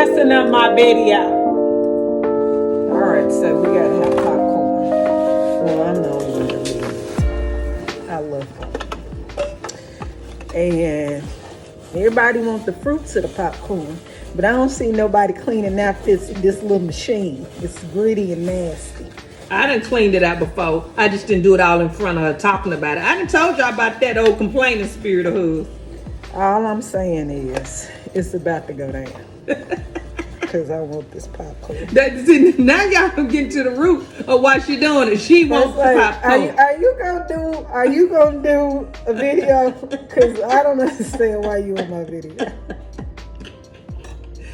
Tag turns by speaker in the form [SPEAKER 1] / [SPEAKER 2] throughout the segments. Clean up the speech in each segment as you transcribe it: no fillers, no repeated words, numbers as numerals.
[SPEAKER 1] messing up my video.
[SPEAKER 2] Alright, so we gotta have popcorn. Well, I'm the only one that really. I love popcorn. And everybody wants the fruits of the popcorn. But I don't see nobody cleaning out this little machine. It's gritty and nasty.
[SPEAKER 1] I done cleaned it out before. I just didn't do it all in front of her talking about it. I done told y'all about that old complaining spirit of hers.
[SPEAKER 2] All I'm saying is, it's about to go down. Because I want this popcorn.
[SPEAKER 1] Now y'all can get to the root of why she doing it. She wants the popcorn.
[SPEAKER 2] Are you gonna do a video? Because I don't understand why you in my video.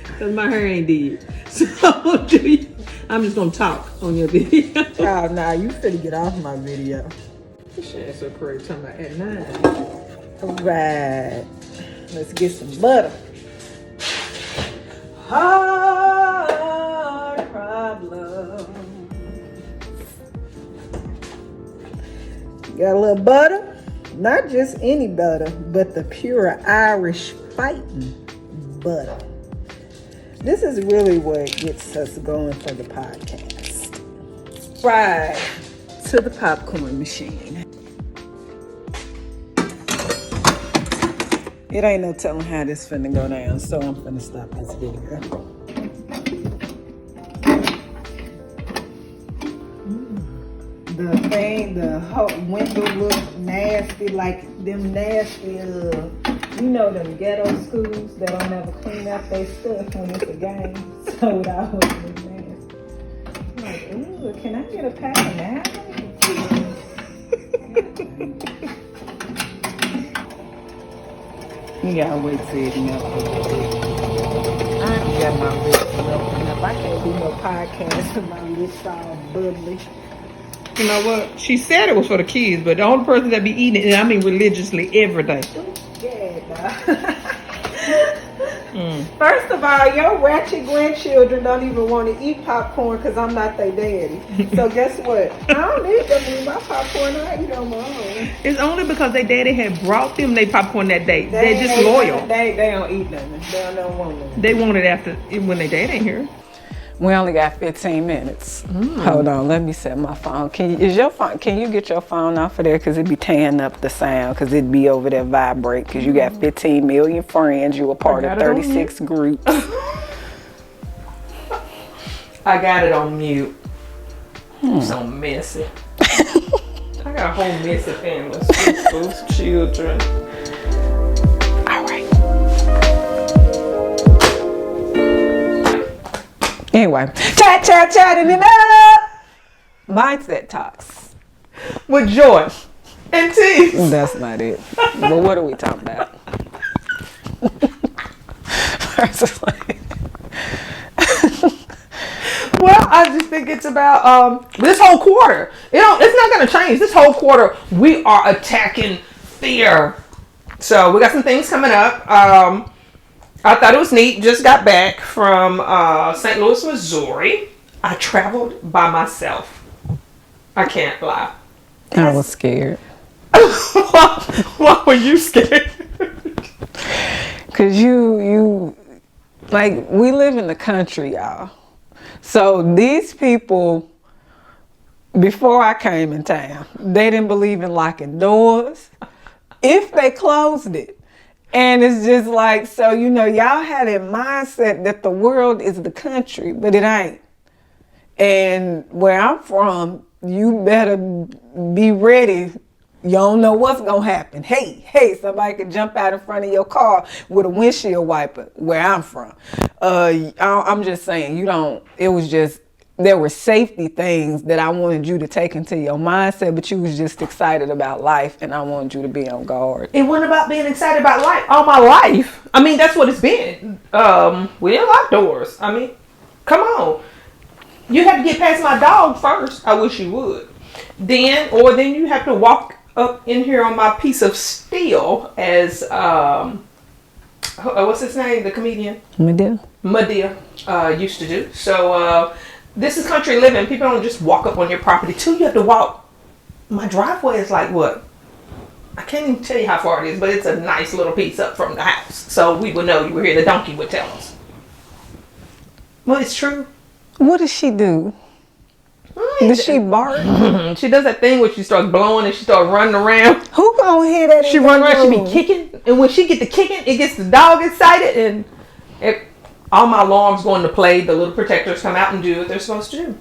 [SPEAKER 1] Because my hair ain't dead. So I'm just gonna talk on your video.
[SPEAKER 2] Oh, nah, you finna get off my video.
[SPEAKER 1] This shit is so crazy. Talking about at 9.
[SPEAKER 2] All right, let's get some butter. Hard problem. Got a little butter, not just any butter, but the pure Irish fighting butter. This is really what gets us going for the podcast. Right to the popcorn machine. It ain't no telling how this finna go down, so I'm finna stop this video. The whole window look nasty, like them nasty, them ghetto schools that don't ever clean up their stuff when it's a game. So it always looks nasty. I'm like, ooh, can I get a pack of napkins? You gotta wait till it melts. I ain't got my lips melting up. I can't do no podcast with my lips all bubbly.
[SPEAKER 1] You know what? She said it was for the kids, but the only person that be eating it, I mean religiously every day.
[SPEAKER 2] First of all, your ratchet grandchildren don't even want to eat popcorn because I'm not their daddy. So guess what? I don't need them to eat my popcorn. I eat on my own.
[SPEAKER 1] It's only because their daddy had brought them their popcorn that day. They're just loyal.
[SPEAKER 2] They don't eat nothing. They don't want nothing.
[SPEAKER 1] They want it after when their dad ain't here.
[SPEAKER 2] We only got 15 minutes. Hold on, let me set my phone. Can you get your phone off of there? Because it be tearing up the sound. Because it be over there vibrate. Because you got 15 million friends. You a part of 36 groups.
[SPEAKER 1] I got it on mute. So messy. I got a whole messy family. Those children.
[SPEAKER 2] Anyway, chatting it up. Mindset talks
[SPEAKER 1] with Joy and T.
[SPEAKER 2] That's not it. But what are we talking about?
[SPEAKER 1] Well, I just think it's about this whole quarter. It's not going to change. This whole quarter, we are attacking fear. So we got some things coming up. I thought it was neat. Just got back from St. Louis, Missouri. I traveled by myself. I can't lie.
[SPEAKER 2] I was scared.
[SPEAKER 1] Why were you scared?
[SPEAKER 2] Because you like, we live in the country, y'all. So these people, before I came in town, they didn't believe in locking doors if they closed it. And it's just like, so, y'all had a mindset that the world is the country, but it ain't. And where I'm from, you better be ready. You don't know what's going to happen. Hey, somebody could jump out in front of your car with a windshield wiper where I'm from. I'm just saying, there were safety things that I wanted you to take into your mindset, but you was just excited about life, and I wanted you to be on guard.
[SPEAKER 1] It wasn't about being excited about life all my life. I mean, that's what it's been. We didn't lock doors. I mean, come on. You have to get past my dog first. I wish you would. Then you have to walk up in here on my piece of steel as, what's his name? The comedian? Madea used to do. So, this is country living. People don't just walk up on your property too. You have to walk. My driveway is like what? I can't even tell you how far it is, but it's a nice little piece up from the house. So we would know you were here. The donkey would tell us. Well, it's true.
[SPEAKER 2] What does she do? Does she bark?
[SPEAKER 1] She does that thing where she starts blowing and she starts running around.
[SPEAKER 2] Who gonna hear that?
[SPEAKER 1] She run around, she be kicking. And when she get to kicking, it gets the dog excited. And all my alarms go into play. The little protectors come out and do what they're supposed to do.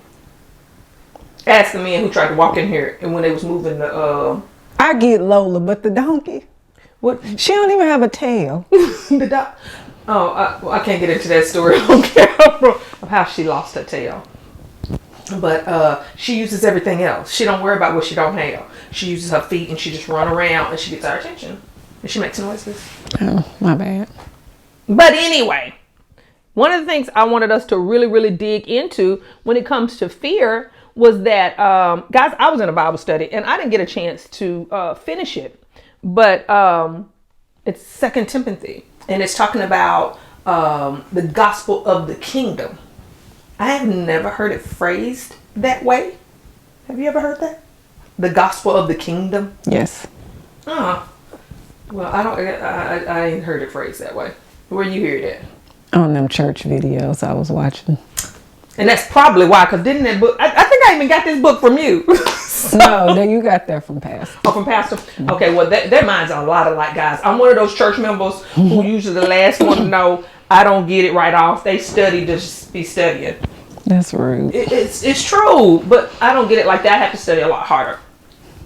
[SPEAKER 1] Ask the man who tried to walk in here and when they was moving the...
[SPEAKER 2] I get Lola, but the donkey?
[SPEAKER 1] What?
[SPEAKER 2] She don't even have a tail.
[SPEAKER 1] The dog... Oh, I can't get into that story on camera of how she lost her tail. But she uses everything else. She don't worry about what she don't have. She uses her feet and she just run around and she gets our attention. And she makes noises.
[SPEAKER 2] Oh, my bad.
[SPEAKER 1] But anyway, one of the things I wanted us to really, really dig into when it comes to fear was that, guys, I was in a Bible study and I didn't get a chance to finish it. But it's 2 Timothy. And it's talking about the gospel of the kingdom. I have never heard it phrased that way. Have you ever heard that? The gospel of the kingdom?
[SPEAKER 2] Yes.
[SPEAKER 1] Oh. Well, I ain't heard it phrased that way. Where you hear that?
[SPEAKER 2] On them church videos I was watching.
[SPEAKER 1] And that's probably why, because didn't that book, I think I even got this book from you.
[SPEAKER 2] No, you got that from Pastor.
[SPEAKER 1] Oh, from Pastor? Okay, well, their minds are a lot alike, guys. I'm one of those church members who usually the last one to know. I don't get it right off. They study to just be studying.
[SPEAKER 2] That's rude.
[SPEAKER 1] It's true, but I don't get it like that. I have to study a lot harder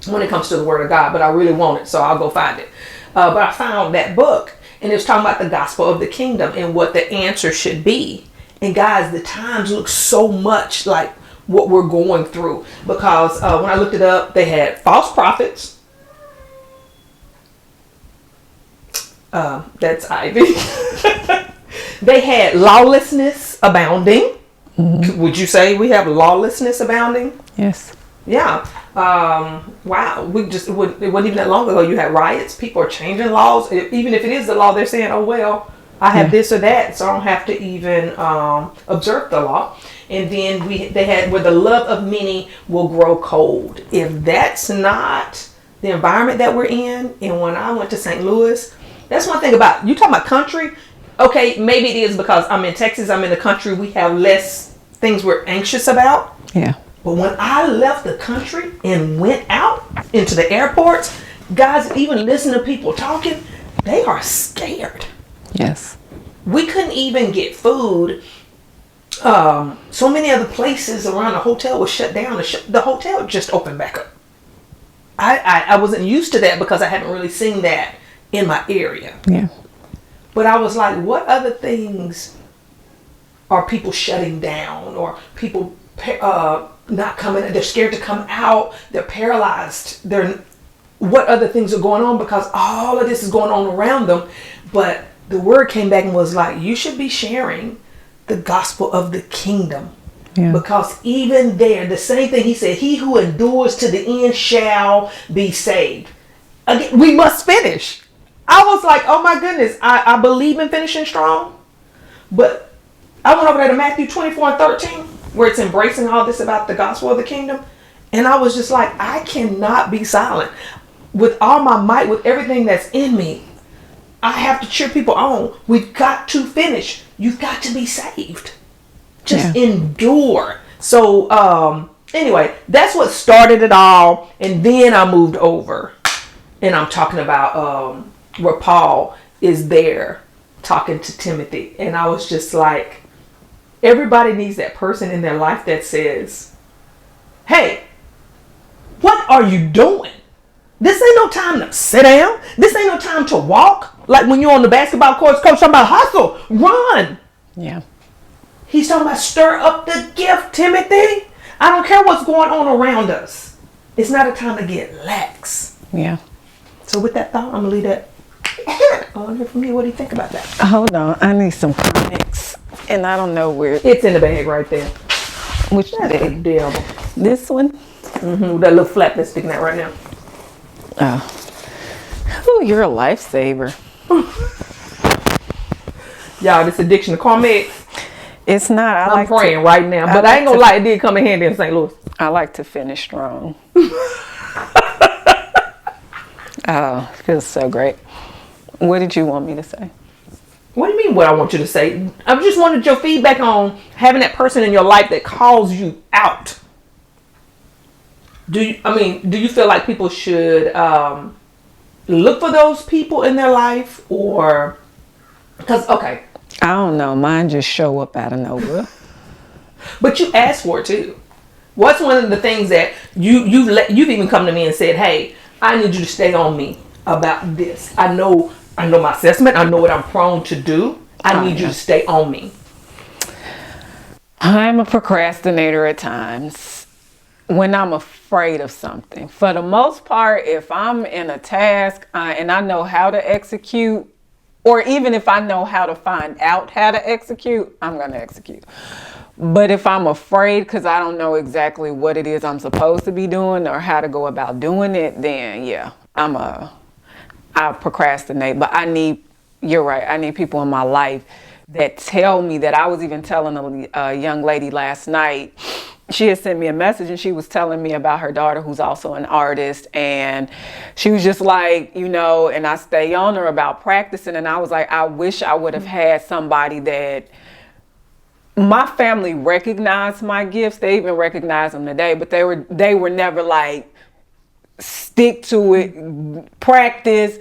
[SPEAKER 1] when it comes to the Word of God, but I really want it, so I'll go find it. But I found that book, and it was talking about the gospel of the kingdom and what the answer should be. And guys, the times look so much like what we're going through, because when I looked it up, they had false prophets. That's Ivy. They had lawlessness abounding. Mm-hmm. Would you say we have lawlessness abounding?
[SPEAKER 2] Yes.
[SPEAKER 1] Yeah. Wow. It wasn't even that long ago. You had riots. People are changing laws. Even if it is the law, they're saying, oh, well, I have this or that, so I don't have to even observe the law. And then they had where the love of many will grow cold. If that's not the environment that we're in, and when I went to St. Louis, that's one thing about, you talking about country. Okay, maybe it is because I'm in Texas, I'm in the country, we have less things we're anxious about.
[SPEAKER 2] Yeah.
[SPEAKER 1] But when I left the country and went out into the airports, guys, even listen to people talking, they are scared.
[SPEAKER 2] Yes.
[SPEAKER 1] We couldn't even get food. So many other places around the hotel was shut down. The hotel just opened back up. I wasn't used to that because I haven't really seen that in my area.
[SPEAKER 2] Yeah.
[SPEAKER 1] But I was like, what other things are people shutting down, or people not coming? They're scared to come out. They're paralyzed. What other things are going on, because all of this is going on around them. But the word came back and was like, you should be sharing the gospel of the kingdom.
[SPEAKER 2] Yeah.
[SPEAKER 1] Because even there, the same thing he said, he who endures to the end shall be saved. Again, we must finish. I was like, oh my goodness, I believe in finishing strong. But I went over there to Matthew 24:13, where it's embracing all this about the gospel of the kingdom. And I was just like, I cannot be silent. With all my might, with everything that's in me, I have to cheer people on. We've got to finish. You've got to be saved. Just endure. So anyway, that's what started it all. And then I moved over. And I'm talking about where Paul is there talking to Timothy. And I was just like, everybody needs that person in their life that says, hey, what are you doing? This ain't no time to sit down. This ain't no time to walk. Like when you're on the basketball court, coach talking about hustle, run.
[SPEAKER 2] Yeah.
[SPEAKER 1] He's talking about stir up the gift, Timothy. I don't care what's going on around us. It's not a time to get lax.
[SPEAKER 2] Yeah.
[SPEAKER 1] So with that thought, I'm going to leave that. I want to hear from you. What do you think about that?
[SPEAKER 2] Hold on. I need some comics. And I don't know where.
[SPEAKER 1] It's in the bag right there.
[SPEAKER 2] Which
[SPEAKER 1] That's
[SPEAKER 2] bag?
[SPEAKER 1] adorable.
[SPEAKER 2] This one?
[SPEAKER 1] Mm-hmm. That little flap that's sticking out right now.
[SPEAKER 2] Oh, you're a lifesaver.
[SPEAKER 1] Y'all, this addiction to comics.
[SPEAKER 2] It's not.
[SPEAKER 1] I'm praying right now. But I ain't going to lie, it did come in handy in St. Louis.
[SPEAKER 2] I like to finish strong. Oh, feels so great. What did you want me to say?
[SPEAKER 1] What do you mean what I want you to say? I just wanted your feedback on having that person in your life that calls you out. Do you feel like people should look for those people in their life, or because okay,
[SPEAKER 2] I don't know, mine just show up out of nowhere.
[SPEAKER 1] but you asked for it too. What's one of the things that you've even come to me and said, "Hey, I need you to stay on me about this. I know my assessment. I know what I'm prone to do. I need you to stay on me."
[SPEAKER 2] I'm a procrastinator at times when I'm afraid of something. For the most part, if I'm in a task and I know how to execute, or even if I know how to find out how to execute, I'm going to execute. But if I'm afraid because I don't know exactly what it is I'm supposed to be doing or how to go about doing it, then yeah, I procrastinate. But you're right, I need people in my life that tell me that. I was even telling a young lady last night, she had sent me a message and she was telling me about her daughter who's also an artist, and she was just like, and I stay on her about practicing, and I was like, I wish I would have had somebody that my family recognized my gifts. They even recognize them today, but they were never like, stick to it, practice,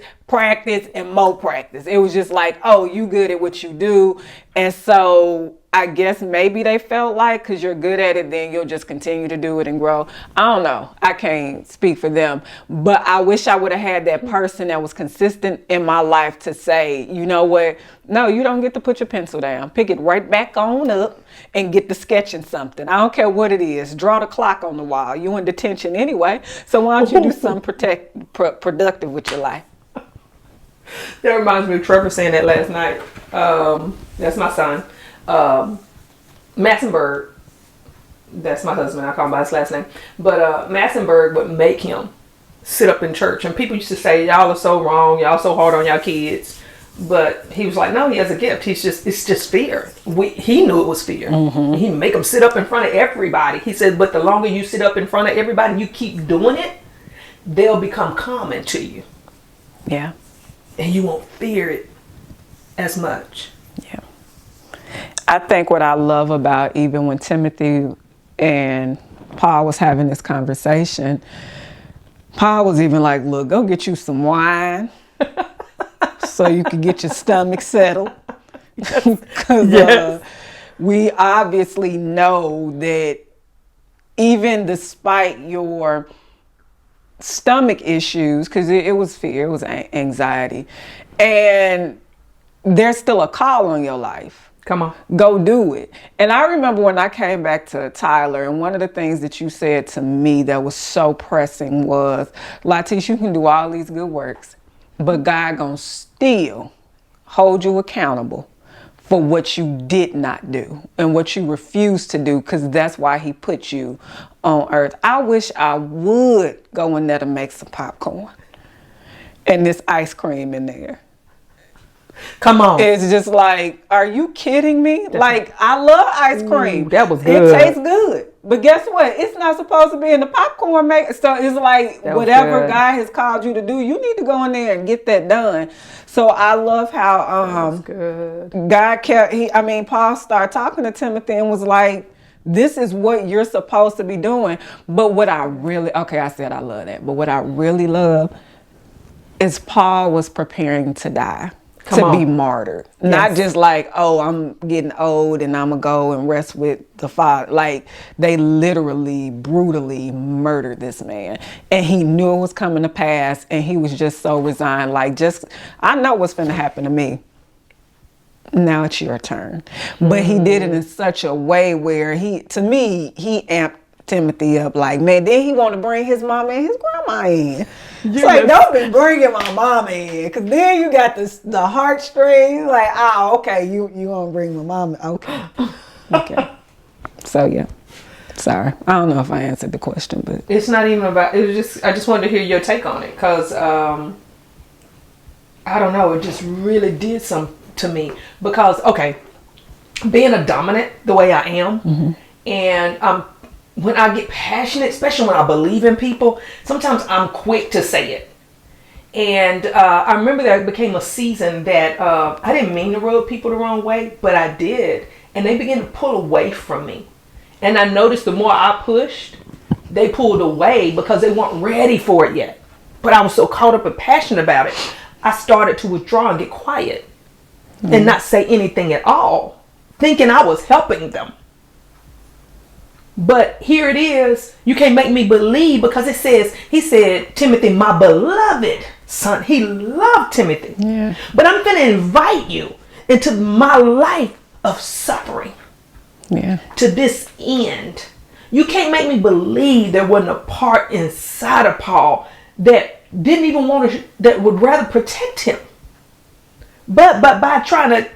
[SPEAKER 2] and more practice. It was just like, oh, you good at what you do. And so I guess maybe they felt like, because you're good at it, then you'll just continue to do it and grow. I don't know. I can't speak for them. But I wish I would have had that person that was consistent in my life to say, you know what? No, you don't get to put your pencil down. Pick it right back on up and get to sketching something. I don't care what it is. Draw the clock on the wall. You in detention anyway. So why don't you do something productive with your life?
[SPEAKER 1] That reminds me of Trevor saying that last night. That's my son. Massenberg, that's my husband, I call him by his last name, but Massenberg would make him sit up in church, and people used to say, y'all are so wrong, y'all so hard on y'all kids, but he was like, no, he has a gift. It's just fear. He knew it was fear. Mm-hmm. He'd make them sit up in front of everybody. He said, but the longer you sit up in front of everybody and you keep doing it, they'll become common to you.
[SPEAKER 2] Yeah.
[SPEAKER 1] And you won't fear it as much.
[SPEAKER 2] Yeah. I think what I love about, even when Timothy and Paul was having this conversation, Paul was even like, look, go get you some wine so you can get your stomach settled. Because we obviously know that even despite your stomach issues, because it was fear, it was anxiety, and there's still a call on your life.
[SPEAKER 1] Come on.
[SPEAKER 2] Go do it. And I remember when I came back to Tyler, and one of the things that you said to me that was so pressing was, Latish, you can do all these good works, but God gonna still hold you accountable for what you did not do and what you refused to do, because that's why he put you on earth. I wish I would go in there to make some popcorn and this ice cream in there.
[SPEAKER 1] Come on.
[SPEAKER 2] It's just like, are you kidding me? Like, I love ice cream.
[SPEAKER 1] Ooh, that was good.
[SPEAKER 2] It tastes good. But guess what? It's not supposed to be in the popcorn maker. So it's like, whatever God has called you to do, you need to go in there and get that done. So I love how God kept, Paul started talking to Timothy and was like, this is what you're supposed to be doing. But what I really, I said I love that. But what I really love is Paul was preparing to die. Be martyred. Yes. Not just like, oh, I'm getting old and I'm going to go and rest with the Father. Like, they literally, brutally murdered this man. And he knew it was coming to pass, and he was just so resigned. Like, I know what's going to happen to me. Now it's your turn. But he did it in such a way where he amped Timothy up. Like, man, then he want to bring his mama and his grandma in. It's like, don't be bringing my mama in, because then you got the heartstrings. Like, okay, you want to bring my mama. Okay. So, yeah. Sorry. I don't know if I answered the question, but.
[SPEAKER 1] It's not even about, it was just, I just wanted to hear your take on it, because, I don't know, it just really did something to me. Because, being a dominant the way I am, and when I get passionate, especially when I believe in people, sometimes I'm quick to say it. And I remember that it became a season that I didn't mean to rub people the wrong way, but I did. And they began to pull away from me. And I noticed the more I pushed, they pulled away because they weren't ready for it yet. But I was so caught up and passionate about it, I started to withdraw and get quiet and not say anything at all, thinking I was helping them. But here it is. You can't make me believe, because it says, he said, Timothy, my beloved son. He loved Timothy.
[SPEAKER 2] Yeah.
[SPEAKER 1] But I'm going to invite you into my life of suffering.
[SPEAKER 2] Yeah.
[SPEAKER 1] To this end. You can't make me believe there wasn't a part inside of Paul that didn't even want to, that would rather protect him. But by trying to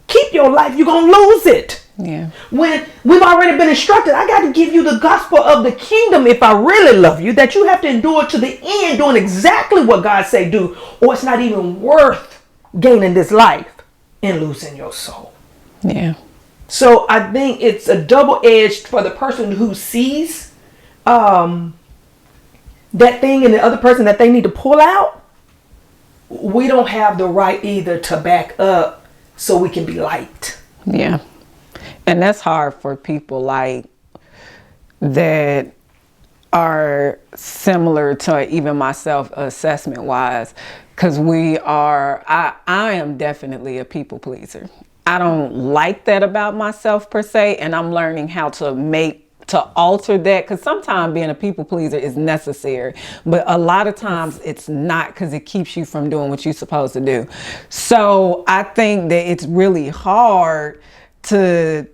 [SPEAKER 1] keep your life, you're going to lose it.
[SPEAKER 2] Yeah.
[SPEAKER 1] When we've already been instructed, I got to give you the gospel of the kingdom if I really love you, that you have to endure to the end doing exactly what God say do, or it's not even worth gaining this life and losing your soul.
[SPEAKER 2] Yeah.
[SPEAKER 1] So I think it's a double-edged for the person who sees that thing in the other person that they need to pull out. We don't have the right either to back up so we can be liked.
[SPEAKER 2] Yeah. And that's hard for people like that are similar to even myself assessment wise, because I am definitely a people pleaser. I don't like that about myself per se, and I'm learning how to alter that, because sometimes being a people pleaser is necessary, but a lot of times it's not, because it keeps you from doing what you're supposed to do. So I think that it's really hard to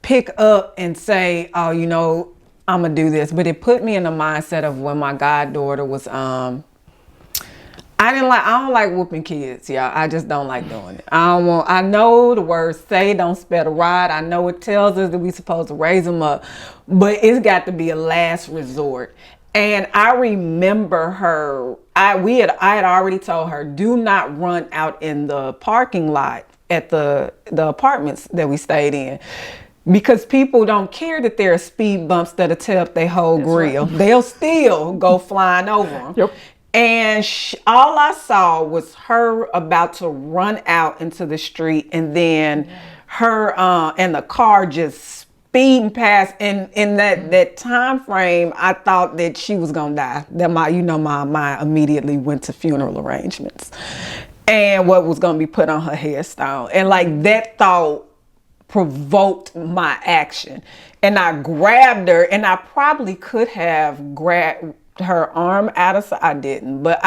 [SPEAKER 2] pick up and say, oh, you know, I'm gonna do this. But it put me in the mindset of when my goddaughter was I don't like whooping kids, y'all. I just don't like doing it. I know the words say don't spare the rod. I know it tells us that we supposed to raise them up, but it's got to be a last resort. And I remember her, I had already told her, do not run out in the parking lot at the apartments that we stayed in. Because people don't care that there are speed bumps that'll tear up their whole grill. Right. They'll still go flying over them. Yep. And all I saw was her about to run out into the street, and then her and the car just speeding past. And in that time frame, I thought that she was gonna die. That my mind immediately went to funeral arrangements and what was gonna be put on her headstone. And like that thought provoked my action, and I grabbed her, and I probably could have grabbed her arm out of, I didn't, but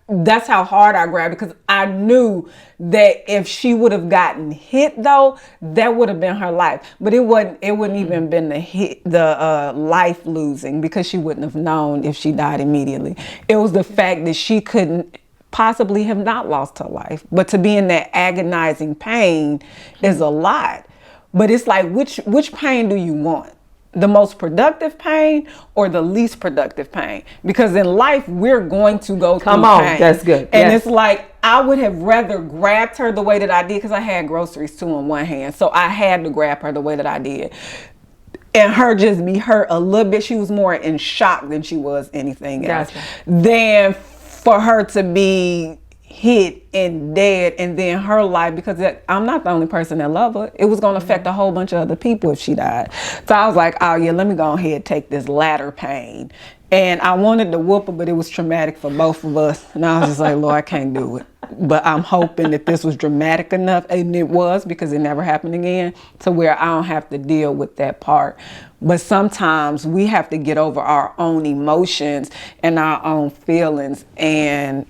[SPEAKER 2] that's how hard I grabbed it, because I knew that if she would have gotten hit though, that would have been her life. But it wouldn't even been the life losing, because she wouldn't have known if she died immediately. It was the fact that she couldn't possibly have not lost her life, but to be in that agonizing pain is a lot. But it's like, which pain do you want? The most productive pain or the least productive pain? Because in life, we're going to go through pain.
[SPEAKER 1] That's good.
[SPEAKER 2] And it's like, I would have rather grabbed her the way that I did, because I had groceries too in one hand. So I had to grab her the way that I did. And her just be hurt a little bit. She was more in shock than she was anything else.
[SPEAKER 1] Gotcha.
[SPEAKER 2] Than for her to be hit and dead, and then her life, because I'm not the only person that love her. It was going to affect a whole bunch of other people if she died. So I was like, oh yeah, let me go ahead and take this latter pain. And I wanted to whoop her, but it was traumatic for both of us. And I was just like, Lord, I can't do it. But I'm hoping that this was dramatic enough, and it was, because it never happened again, to where I don't have to deal with that part. But sometimes we have to get over our own emotions and our own feelings and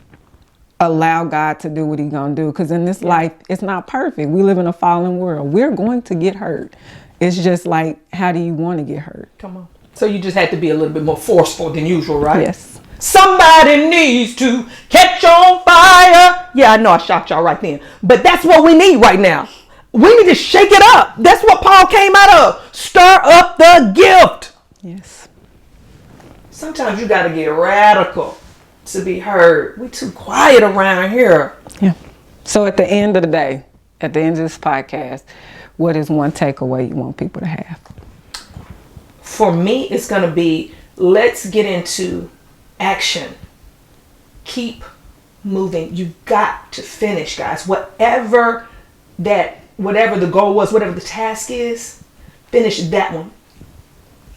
[SPEAKER 2] allow God to do what He's gonna do. Because in this life, it's not perfect. We live in a fallen world. We're going to get hurt. It's just like, how do you want to get hurt?
[SPEAKER 1] Come on. So you just had to be a little bit more forceful than usual, right?
[SPEAKER 2] Yes.
[SPEAKER 1] Somebody needs to catch on fire. Yeah, I know I shocked y'all right then. But that's what we need right now. We need to shake it up. That's what Paul came out of. Stir up the gift.
[SPEAKER 2] Yes.
[SPEAKER 1] Sometimes you got to get radical to be heard. We too quiet around here.
[SPEAKER 2] Yeah. So at the end of the day, at the end of this podcast, what is one takeaway you want people to have?
[SPEAKER 1] For me, it's going to be, let's get into action. Keep moving. You got to finish, guys. Whatever the goal was, whatever the task is, finish that one.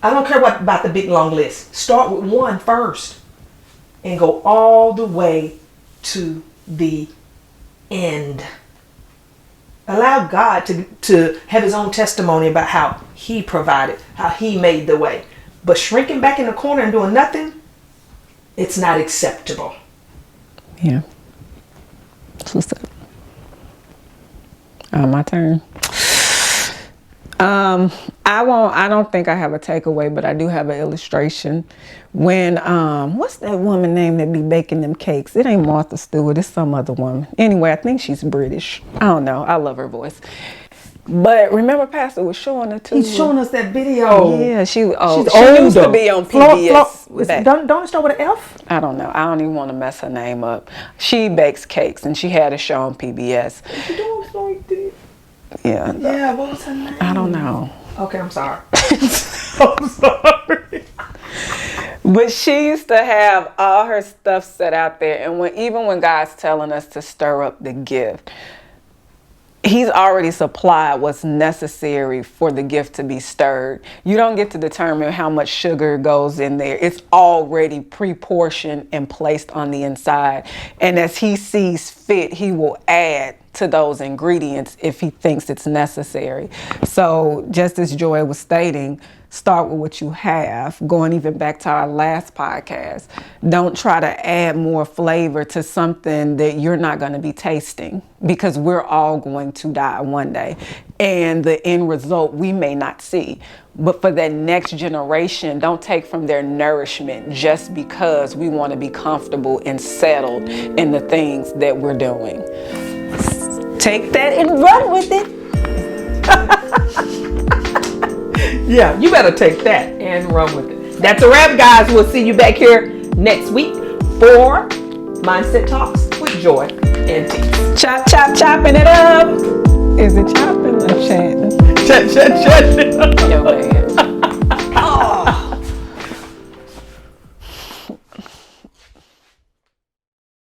[SPEAKER 1] I don't care what about the big long list. Start with one first and go all the way to the end. Allow God to have his own testimony about how he provided, how he made the way. But shrinking back in the corner and doing nothing, it's not acceptable.
[SPEAKER 2] Yeah. So what's up? My turn. I don't think I have a takeaway, but I do have an illustration. When what's that woman name that be baking them cakes? It ain't Martha Stewart, it's some other woman. Anyway, I think she's British. I don't know. I love her voice. But remember Pastor was showing it too.
[SPEAKER 1] He's showing us that video.
[SPEAKER 2] Yeah, she used
[SPEAKER 1] older.
[SPEAKER 2] to be on PBS.
[SPEAKER 1] Don't it start with an F?
[SPEAKER 2] I don't know. I don't even want to mess her name up. She bakes cakes and she had a show on PBS. Yeah.
[SPEAKER 1] Yeah, what was her name?
[SPEAKER 2] I don't know.
[SPEAKER 1] Okay, I'm sorry. I'm sorry.
[SPEAKER 2] But she used to have all her stuff set out there, and even when God's telling us to stir up the gift, he's already supplied what's necessary for the gift to be stirred. You don't get to determine how much sugar goes in there. It's already pre-portioned and placed on the inside. And as he sees fit, he will add to those ingredients if he thinks it's necessary. So just as Joy was stating, start with what you have. Going even back to our last podcast, don't try to add more flavor to something that you're not going to be tasting, because we're all going to die one day and the end result we may not see. But for that next generation, don't take from their nourishment just because we want to be comfortable and settled in the things that we're doing. Take that and run with it.
[SPEAKER 1] Yeah, you better take that and run with it. That's a wrap, guys. We'll see you back here next week for Mindset Talks with Joy and T.
[SPEAKER 2] Chop, chop, chopping it up. Is it chopping or chatting?
[SPEAKER 1] Chat.
[SPEAKER 2] Yo, babe.